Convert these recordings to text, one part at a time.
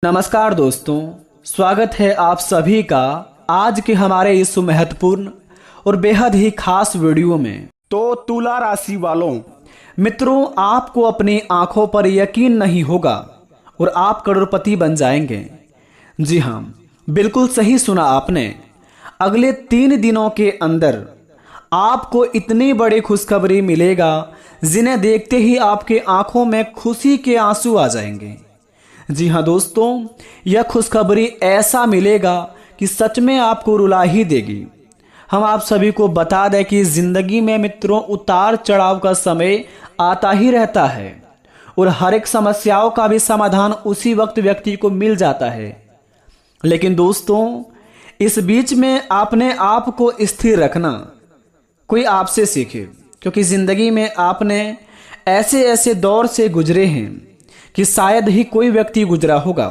नमस्कार दोस्तों, स्वागत है आप सभी का आज के हमारे इस महत्वपूर्ण और बेहद ही खास वीडियो में। तो तुला राशि वालों, मित्रों, आपको अपनी आंखों पर यकीन नहीं होगा और आप करोड़पति बन जाएंगे। जी हाँ, बिल्कुल सही सुना आपने। अगले 3 दिनों के अंदर आपको इतनी बड़ी खुशखबरी मिलेगा जिन्हें देखते ही आपके आंखों में खुशी के आंसू आ जाएंगे। जी हाँ दोस्तों, यह खुशखबरी ऐसा मिलेगा कि सच में आपको रुला ही देगी। हम आप सभी को बता दें कि जिंदगी में मित्रों उतार चढ़ाव का समय आता ही रहता है और हर एक समस्याओं का भी समाधान उसी वक्त व्यक्ति को मिल जाता है। लेकिन दोस्तों, इस बीच में आपने आप को स्थिर रखना कोई आपसे सीखे, क्योंकि जिंदगी में आपने ऐसे ऐसे दौर से गुजरे हैं कि शायद ही कोई व्यक्ति गुजरा होगा।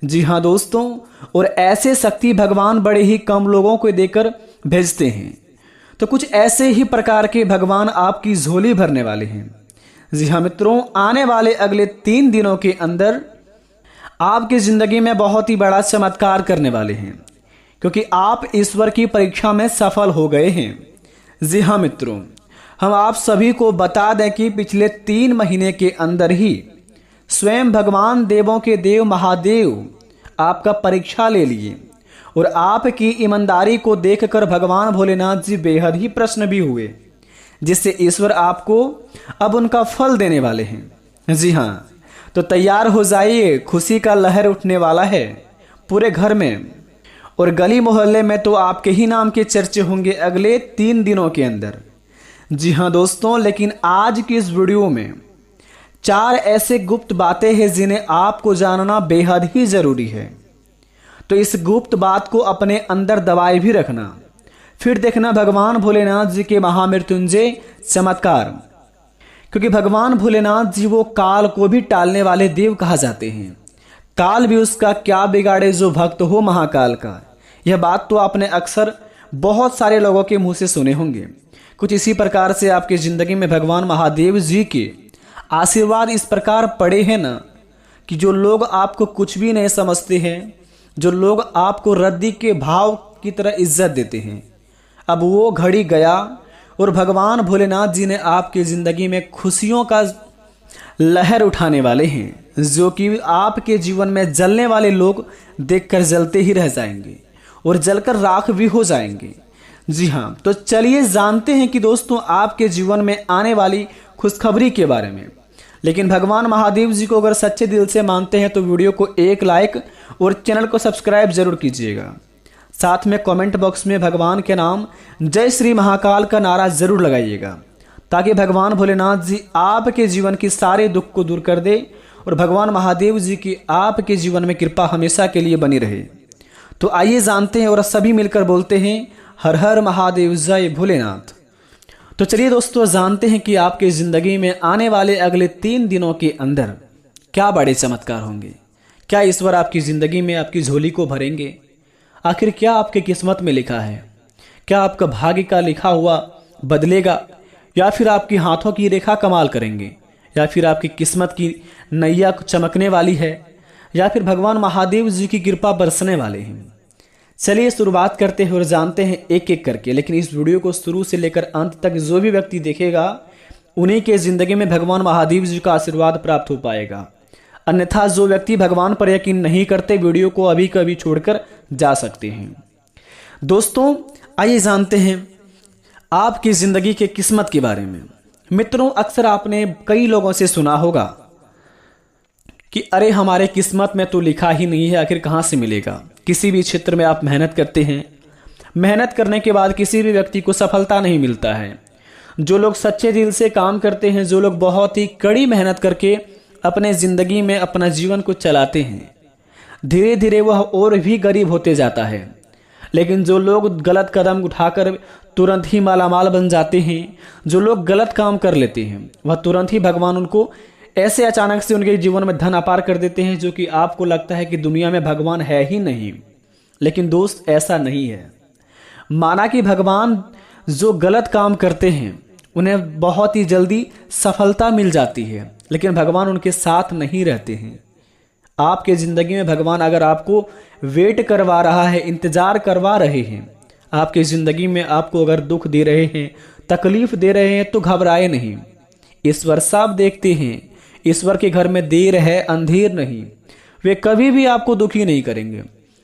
जी हाँ दोस्तों, और ऐसे शक्ति भगवान बड़े ही कम लोगों को देकर भेजते हैं। तो कुछ ऐसे ही प्रकार के भगवान आपकी झोली भरने वाले हैं। जी हाँ मित्रों, आने वाले अगले 3 दिनों के अंदर आपकी जिंदगी में बहुत ही बड़ा चमत्कार करने वाले हैं, क्योंकि आप ईश्वर की परीक्षा में सफल हो गए हैं। जी हाँ मित्रों, हम आप सभी को बता दें कि पिछले 3 महीने के अंदर ही स्वयं भगवान देवों के देव महादेव आपका परीक्षा ले लिए और आपकी ईमानदारी को देखकर भगवान भोलेनाथ जी बेहद ही प्रसन्न भी हुए, जिससे ईश्वर आपको अब उनका फल देने वाले हैं। जी हाँ, तो तैयार हो जाइए, खुशी का लहर उठने वाला है पूरे घर में और गली मोहल्ले में। तो आपके ही नाम के चर्चे होंगे अगले 3 दिनों के अंदर। जी हाँ दोस्तों, लेकिन आज की इस वीडियो में 4 ऐसे गुप्त बातें हैं जिन्हें आपको जानना बेहद ही जरूरी है। तो इस गुप्त बात को अपने अंदर दबाए भी रखना, फिर देखना भगवान भोलेनाथ जी के महामृत्युंजय चमत्कार। क्योंकि भगवान भोलेनाथ जी वो काल को भी टालने वाले देव कहा जाते हैं। काल भी उसका क्या बिगाड़े जो भक्त हो महाकाल का। यह बात तो आपने अक्सर बहुत सारे लोगों के मुंह से सुने होंगे। कुछ इसी प्रकार से आपकी जिंदगी में भगवान महादेव जी के आशीर्वाद इस प्रकार पड़े हैं ना कि जो लोग आपको कुछ भी नहीं समझते हैं, जो लोग आपको रद्दी के भाव की तरह इज्जत देते हैं, अब वो घड़ी गया और भगवान भोलेनाथ जी ने आपकी ज़िंदगी में खुशियों का लहर उठाने वाले हैं, जो कि आपके जीवन में जलने वाले लोग देखकर जलते ही रह जाएंगे और जलकर राख भी हो जाएंगे। जी हाँ, तो चलिए जानते हैं कि दोस्तों आपके जीवन में आने वाली खुशखबरी के बारे में। लेकिन भगवान महादेव जी को अगर सच्चे दिल से मानते हैं तो वीडियो को एक लाइक और चैनल को सब्सक्राइब जरूर कीजिएगा। साथ में कमेंट बॉक्स में भगवान के नाम जय श्री महाकाल का नारा जरूर लगाइएगा, ताकि भगवान भोलेनाथ जी आपके जीवन की सारे दुख को दूर कर दे और भगवान महादेव जी की आपके जीवन में कृपा हमेशा के लिए बनी रहे। तो आइए जानते हैं और सभी मिलकर बोलते हैं हर हर महादेव जय भोलेनाथ। तो चलिए दोस्तों जानते हैं कि आपकी ज़िंदगी में आने वाले अगले 3 दिनों के अंदर क्या बड़े चमत्कार होंगे। क्या ईश्वर आपकी ज़िंदगी में आपकी झोली को भरेंगे? आखिर क्या आपके किस्मत में लिखा है? क्या आपका भाग्य का लिखा हुआ बदलेगा, या फिर आपकी हाथों की रेखा कमाल करेंगे, या फिर आपकी किस्मत की नैया चमकने वाली है, या फिर भगवान महादेव जी की कृपा बरसने वाले हैं? चलिए शुरुआत करते हैं और जानते हैं एक एक करके। लेकिन इस वीडियो को शुरू से लेकर अंत तक जो भी व्यक्ति देखेगा उन्हीं के जिंदगी में भगवान महादेव जी का आशीर्वाद प्राप्त हो पाएगा। अन्यथा जो व्यक्ति भगवान पर यकीन नहीं करते वीडियो को अभी कभी छोड़कर जा सकते हैं। दोस्तों आइए जानते हैं आपकी जिंदगी के किस्मत के बारे में। मित्रों, अक्सर आपने कई लोगों से सुना होगा कि अरे हमारे किस्मत में तो लिखा ही नहीं है, आखिर कहाँ से मिलेगा। किसी भी क्षेत्र में आप मेहनत करते हैं, मेहनत करने के बाद किसी भी व्यक्ति को सफलता नहीं मिलता है। जो लोग सच्चे दिल से काम करते हैं, जो लोग बहुत ही कड़ी मेहनत करके अपने ज़िंदगी में अपना जीवन को चलाते हैं, धीरे धीरे वह और भी गरीब होते जाता है। लेकिन जो लोग गलत कदम उठाकर तुरंत ही मालामाल बन जाते हैं, जो लोग गलत काम कर लेते हैं, वह तुरंत ही भगवान उनको ऐसे अचानक से उनके जीवन में धन अपार कर देते हैं, जो कि आपको लगता है कि दुनिया में भगवान है ही नहीं। लेकिन दोस्त ऐसा नहीं है। माना कि भगवान जो गलत काम करते हैं उन्हें बहुत ही जल्दी सफलता मिल जाती है, लेकिन भगवान उनके साथ नहीं रहते हैं। आपके ज़िंदगी में भगवान अगर आपको वेट करवा रहा है, इंतज़ार करवा रहे हैं, आपकी ज़िंदगी में आपको अगर दुख दे रहे हैं, तकलीफ़ दे रहे हैं, तो घबराए नहीं। ईश्वर सब देखते हैं। ईश्वर के घर में देर है अंधेर नहीं। वे कभी भी आपको दुखी नहीं करेंगे।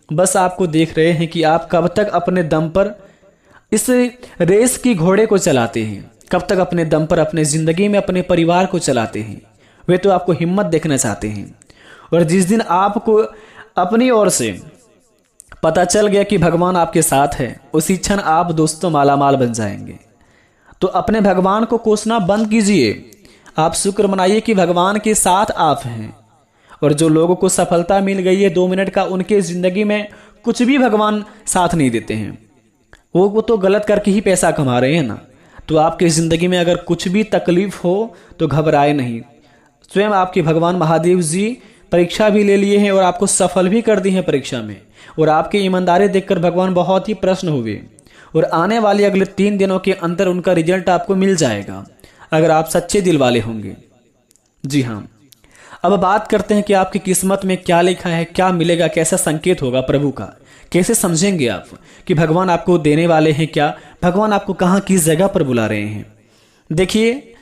बस आपको देख रहे हैं कि आप कब तक अपने दम पर इस रेस की घोड़े को चलाते हैं, कब तक अपने दम पर अपने ज़िंदगी में अपने परिवार को चलाते हैं। वे तो आपको हिम्मत देखना चाहते हैं। और जिस दिन आपको अपनी ओर से पता चल गया कि भगवान आपके साथ है, उसी क्षण आप दोस्तों मालामाल बन जाएंगे। तो अपने भगवान को कोसना बंद कीजिए। आप शुक्र मनाइए कि भगवान के साथ आप हैं। और जो लोगों को सफलता मिल गई है 2 मिनट का, उनके ज़िंदगी में कुछ भी भगवान साथ नहीं देते हैं। वो तो गलत करके ही पैसा कमा रहे हैं ना। तो आपकी ज़िंदगी में अगर कुछ भी तकलीफ़ हो तो घबराए नहीं। स्वयं आपके भगवान महादेव जी परीक्षा भी ले लिए हैं और आपको सफल भी कर दी हैं परीक्षा में। और आपकी ईमानदारी देखकर भगवान बहुत ही प्रसन्न हुए। और आने वाले अगले 3 दिनों के अंदर उनका रिजल्ट आपको मिल जाएगा, अगर आप सच्चे दिल वाले होंगे। जी हाँ, अब बात करते हैं कि आपकी किस्मत में क्या लिखा है, क्या मिलेगा, कैसा संकेत होगा प्रभु का, कैसे समझेंगे आप कि भगवान आपको देने वाले हैं क्या, भगवान आपको कहाँ किस जगह पर बुला रहे हैं। देखिए,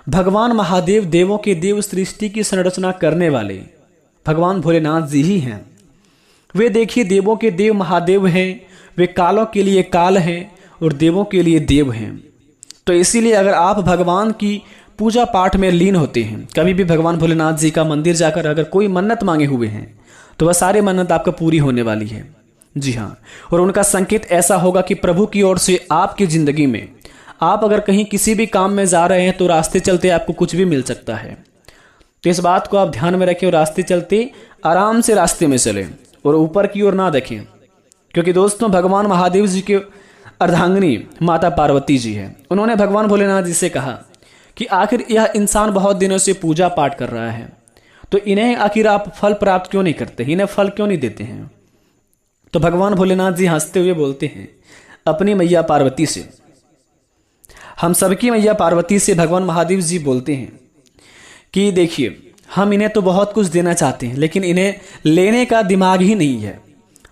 भगवान महादेव देवों के देव, सृष्टि की संरचना करने वाले भगवान भोलेनाथ जी ही हैं। वे देखिए देवों के देव महादेव हैं। वे कालों के लिए काल हैं और देवों के लिए देव हैं। तो इसीलिए अगर आप भगवान की पूजा पाठ में लीन होते हैं, कभी भी भगवान भोलेनाथ जी का मंदिर जाकर अगर कोई मन्नत मांगे हुए हैं, तो वह सारे मन्नत आपका पूरी होने वाली है। जी हाँ, और उनका संकेत ऐसा होगा कि प्रभु की ओर से आपकी ज़िंदगी में, आप अगर कहीं किसी भी काम में जा रहे हैं तो रास्ते चलते आपको कुछ भी मिल सकता है। तो इस बात को आप ध्यान में रखें और रास्ते चलते आराम से रास्ते में चलें और ऊपर की ओर ना देखें। क्योंकि दोस्तों, भगवान महादेव जी के अर्धांगिनी माता पार्वती जी है। उन्होंने भगवान भोलेनाथ जी से कहा कि आखिर यह इंसान बहुत दिनों से पूजा पाठ कर रहा है, तो इन्हें आखिर आप फल प्राप्त क्यों नहीं करते, इन्हें फल क्यों नहीं देते हैं। तो भगवान भोलेनाथ जी हंसते हुए बोलते हैं अपनी मैया पार्वती से, हम सबकी मैया पार्वती से भगवान महादेव जी बोलते हैं कि देखिए, हम इन्हें तो बहुत कुछ देना चाहते हैं, लेकिन इन्हें लेने का दिमाग ही नहीं है।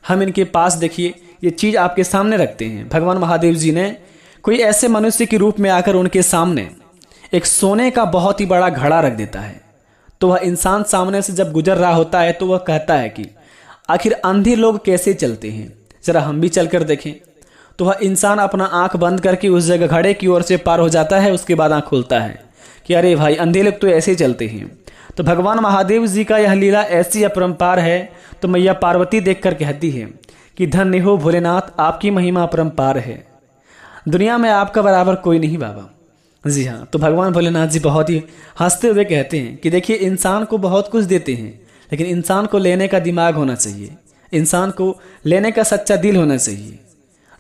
हम इनके पास, देखिए, ये चीज़ आपके सामने रखते हैं। भगवान महादेव जी ने कोई ऐसे मनुष्य के रूप में आकर उनके सामने एक सोने का बहुत ही बड़ा घड़ा रख देता है। तो वह इंसान सामने से जब गुजर रहा होता है तो वह कहता है कि आखिर अंधे लोग कैसे चलते हैं, ज़रा हम भी चलकर देखें। तो वह इंसान अपना आंख बंद करके उस जगह घड़े की ओर से पार हो जाता है। उसके बाद आंख खोलता है कि अरे भाई, अंधे लोग तो ऐसे चलते हैं। तो भगवान महादेव जी का यह लीला ऐसी अपरंपार है। तो मैया पार्वती देखकर कहती है कि धन्य हो भोलेनाथ, आपकी महिमा अपरंपार है, दुनिया में आपका बराबर कोई नहीं बाबा। जी हाँ, तो भगवान भोलेनाथ जी बहुत ही हंसते हुए कहते हैं कि देखिए, इंसान को बहुत कुछ देते हैं, लेकिन इंसान को लेने का दिमाग होना चाहिए, इंसान को लेने का सच्चा दिल होना चाहिए।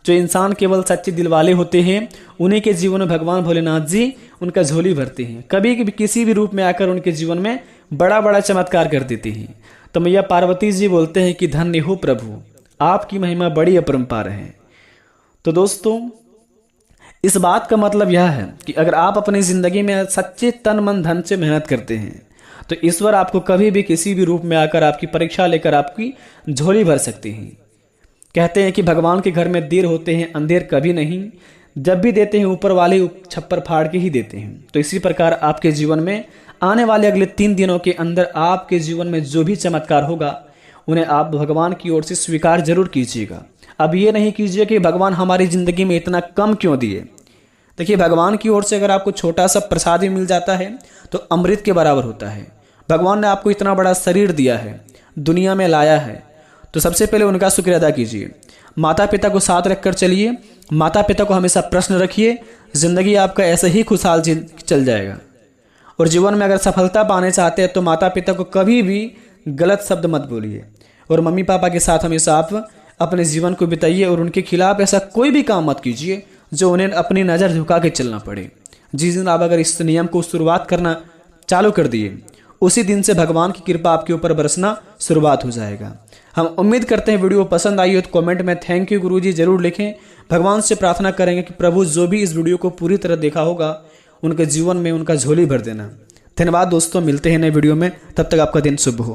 जो इंसान केवल सच्चे दिल वाले होते हैं, उन्हीं के जीवन में भगवान भोलेनाथ जी उनका झोली भरते हैं। कभी भी किसी भी रूप में आकर उनके जीवन में बड़ा बड़ा चमत्कार कर देते हैं। तो मैया पार्वती जी बोलते हैं कि धन्य हो प्रभु, आपकी महिमा बड़ी अपरंपार है। तो दोस्तों, इस बात का मतलब यह है कि अगर आप अपनी ज़िंदगी में सच्चे तन मन धन से मेहनत करते हैं, तो ईश्वर आपको कभी भी किसी भी रूप में आकर आपकी परीक्षा लेकर आपकी झोली भर सकते हैं। कहते हैं कि भगवान के घर में देर होते हैं, अंधेर कभी नहीं। जब भी देते हैं ऊपर वाले छप्पर फाड़ के ही देते हैं। तो इसी प्रकार आपके जीवन में आने वाले अगले 3 दिनों के अंदर आपके जीवन में जो भी चमत्कार होगा, उन्हें आप भगवान की ओर से स्वीकार जरूर कीजिएगा। अब ये नहीं कीजिए कि भगवान हमारी ज़िंदगी में इतना कम क्यों दिए। देखिए, भगवान की ओर से अगर आपको छोटा सा प्रसाद भी मिल जाता है तो अमृत के बराबर होता है। भगवान ने आपको इतना बड़ा शरीर दिया है, दुनिया में लाया है, तो सबसे पहले उनका शुक्र अदा कीजिए। माता पिता को साथ रखकर चलिए, माता पिता को हमेशा प्रश्न रखिए, ज़िंदगी आपका ऐसे ही खुशहाल चल जाएगा। और जीवन में अगर सफलता पाने चाहते हैं तो माता पिता को कभी भी गलत शब्द मत बोलिए। और मम्मी पापा के साथ हमेशा आप अपने जीवन को बिताइए और उनके खिलाफ ऐसा कोई भी काम मत कीजिए जो उन्हें अपनी नज़र झुका के चलना पड़े। जिस दिन आप अगर इस नियम को शुरुआत करना चालू कर दिए, उसी दिन से भगवान की कृपा आपके ऊपर बरसना शुरुआत हो जाएगा। हम उम्मीद करते हैं वीडियो पसंद आई हो तो कमेंट में थैंक यू गुरुजी जरूर लिखें। भगवान से प्रार्थना करेंगे कि प्रभु जो भी इस वीडियो को पूरी तरह देखा होगा, उनके जीवन में उनका झोली भर देना। धन्यवाद दोस्तों, मिलते हैं नए वीडियो में, तब तक आपका दिन शुभ हो।